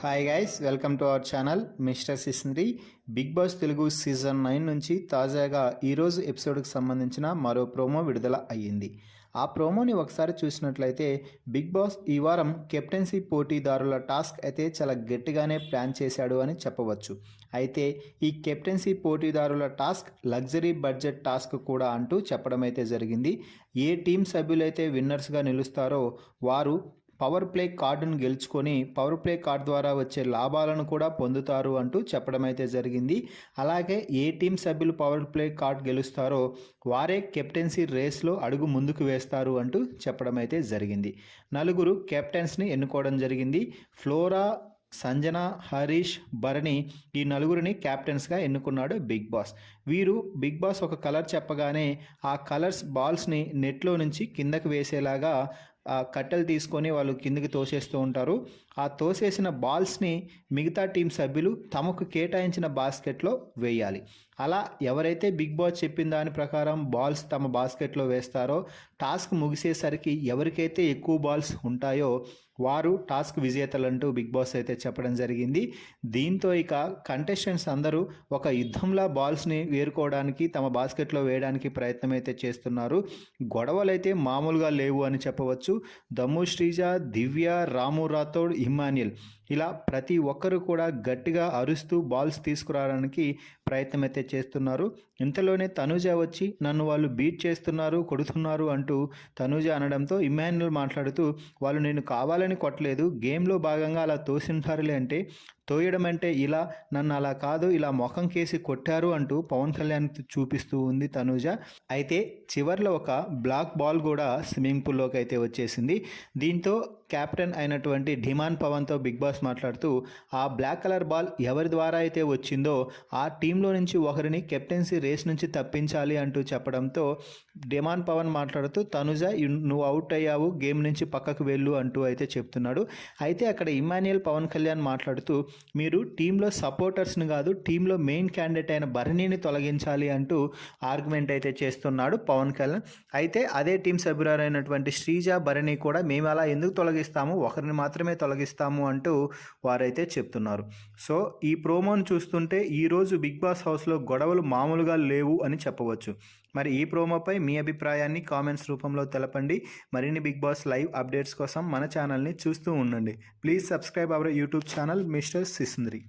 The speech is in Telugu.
Hi guys, welcome to our channel mister Sisindri. Big boss Telugu season 9 నుంచి తాజాగా ఈరోజు ఎపిసోడ్కి సంబంధించిన మరో ప్రోమో విడుదల అయ్యింది. ఆ ప్రోమోని ఒకసారి చూసినట్లయితే బిగ్ బాస్ ఈ వారం కెప్టెన్సీ పోటీదారుల టాస్క్ అయితే చాలా గట్టిగానే ప్లాన్ చేశాడు అని చెప్పవచ్చు. అయితే ఈ కెప్టెన్సీ పోటీదారుల టాస్క్ లగ్జరీ బడ్జెట్ టాస్క్ కూడా అంటూ చెప్పడం అయితే జరిగింది. ఏ టీం సభ్యులైతే విన్నర్స్గా నిలుస్తారో వారు పవర్ ప్లే కార్డును గెలుచుకొని పవర్ ప్లే కార్డు ద్వారా వచ్చే లాభాలను కూడా పొందుతారు అంటూ చెప్పడం అయితే జరిగింది. అలాగే ఏ టీం సభ్యులు పవర్ ప్లే కార్డు గెలుస్తారో వారే కెప్టెన్సీ రేస్లో అడుగు ముందుకు వేస్తారు అంటూ చెప్పడం అయితే జరిగింది. నలుగురు కెప్టెన్స్ని ఎన్నుకోవడం జరిగింది. ఫ్లోరా, సంజన, హరీష్, భరణి ఈ నలుగురిని క్యాప్టెన్స్గా ఎన్నుకున్నాడు బిగ్ బాస్. వీరు బిగ్ బాస్ ఒక కలర్ చెప్పగానే ఆ కలర్స్ బాల్స్ని నెట్లో నుంచి కిందకు వేసేలాగా కట్టెలు తీసుకొని వాళ్ళు కిందకి తోసేస్తూ ఉంటారు. ఆ తోసేసిన బాల్స్ని మిగతా టీం సభ్యులు తమకు కేటాయించిన బాస్కెట్లో వేయాలి. అలా ఎవరైతే బిగ్ బాస్ చెప్పిన దాని ప్రకారం బాల్స్ తమ బాస్కెట్లో వేస్తారో టాస్క్ ముగిసేసరికి ఎవరికైతే ఎక్కువ బాల్స్ ఉంటాయో వారు టాస్క్ విజేతలంటూ బిగ్ బాస్ అయితే చెప్పడం జరిగింది. దీంతో ఇక కంటెస్టెంట్స్ అందరూ ఒక యుద్ధంలా బాల్స్ని వేరుకోవడానికి తమ బాస్కెట్లో వేయడానికి ప్రయత్నం అయితే చేస్తున్నారు. గొడవలైతే మామూలుగా లేవు అని చెప్పవచ్చు. దమ్ము శ్రీజ, దివ్య, రాము రాథోడ్, ఇమ్మాన్యుయల్ ఇలా ప్రతి ఒక్కరు కూడా గట్టిగా అరుస్తూ బాల్స్ తీసుకురావడానికి ప్రయత్నం అయితే చేస్తున్నారు. ఇంతలోనే తనూజ వచ్చి నన్ను వాళ్ళు బీట్ చేస్తున్నారు, కొడుతున్నారు అంటూ తనూజ అనడంతో ఇమ్మాన్యుయల్ మాట్లాడుతూ వాళ్ళు నేను కావాలని కొట్టలేదు, గేమ్లో భాగంగా అలా తోసింటారులే అంటే తోయడం అంటే ఇలా, నన్ను అలా కాదు ఇలా ముఖం కేసి కొట్టారు అంటూ పవన్ కళ్యాణ్ చూపిస్తూ ఉంది తనూజ. అయితే చివర్లో ఒక బ్లాక్ బాల్ కూడా స్విమ్మింగ్ పూల్లోకి అయితే వచ్చేసింది. దీంతో కెప్టెన్ అయినటువంటి డిమాండ్ పవన్తో బిగ్ బాస్ మాట్లాడుతూ ఆ బ్లాక్ కలర్ బాల్ ఎవరి ద్వారా అయితే వచ్చిందో ఆ టీంలో నుంచి ఒకరిని కెప్టెన్సీ రేస్ నుంచి తప్పించాలి అంటూ చెప్పడంతో డిమాండ్ పవన్ మాట్లాడుతూ తనుజ నువ్వు అవుట్ అయ్యావు, గేమ్ నుంచి పక్కకు వెళ్ళు అంటూ అయితే చెప్తున్నాడు. అయితే అక్కడ ఇమ్మాన్యుయల్ పవన్ కళ్యాణ్ మాట్లాడుతూ మీరు టీంలో సపోర్టర్స్ని కాదు టీంలో మెయిన్ క్యాండిడేట్ అయిన భరణిని తొలగించాలి అంటూ ఆర్గ్యుమెంట్ అయితే చేస్తున్నాడు పవన్ కళ్యాణ్. అయితే అదే టీం సభ్యులైనటువంటి శ్రీజ, భరణి కూడా మేము అలా ఎందుకు తొలగిస్తాము, ఒకరిని మాత్రమే తొలగిస్తాము అంటూ వారైతే చెప్తున్నారు. సో ఈ ప్రోమోను చూస్తుంటే ఈరోజు బిగ్ బాస్ హౌస్లో గొడవలు మామూలుగా లేవు అని చెప్పవచ్చు. మరి ఈ ప్రోమోపై మీ అభిప్రాయాన్ని కామెంట్స్ రూపంలో తెలపండి. మరిన్ని బిగ్ బాస్ లైవ్ అప్డేట్స్ కోసం మన ఛానల్ని చూస్తూ ఉండండి. Please subscribe our YouTube channel mister సిసింద్రి.